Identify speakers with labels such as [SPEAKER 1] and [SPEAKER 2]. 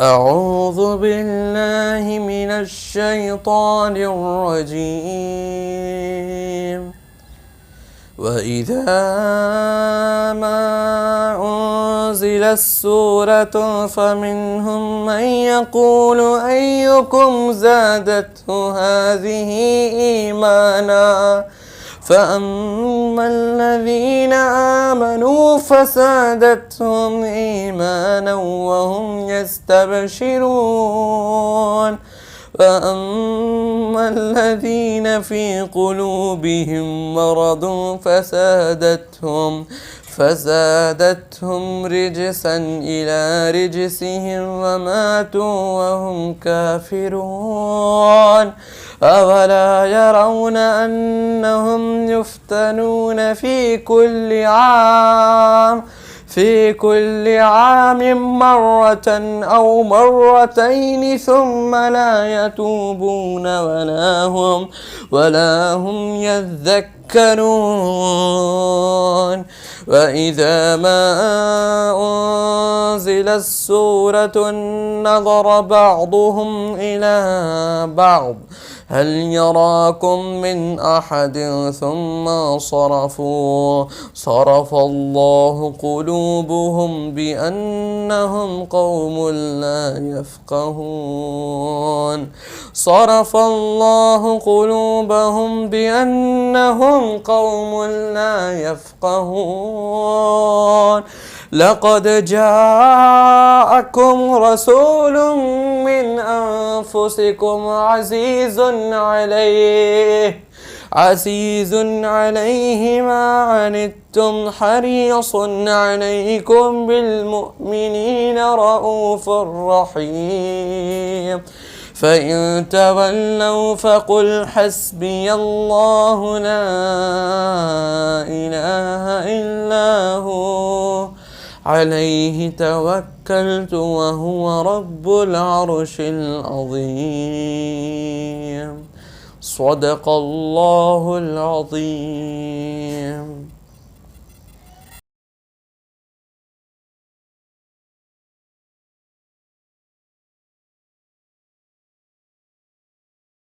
[SPEAKER 1] أعوذ بالله من الشيطان الرجيم. وإذا ما أنزلت سورة فمنهم من يقول أيكم زادته هذه إيمانا فأما الذين آمنوا فزادتهم إيمانا وهم يستبشرون وأما الذين في قلوبهم مرض فزادتهم رجسا إلى رجسهم وماتوا وهم كافرون أولا يرون أنهم يفتنون في كل عام مرة أو مرتين ثم لا يتوبون ولا هم يذكرون. وإذا ما أنزلت سورة نظر بعضهم إلى بعض هل يراكم من أحد ثم صرف الله قلوبهم بأنهم قوم لا يفقهون. صرف الله قلوبهم بأنهم قوم لا يفقهون. لقد جاءكم رسول من أنفسكم عزيز عليه ما عنتم حريص عليكم بالمؤمنين رؤوف رحيم. فإن تولوا فقل حسبي الله لا إله إلا هو عليه توكلت وهو رب العرش العظيم. صدق الله العظيم.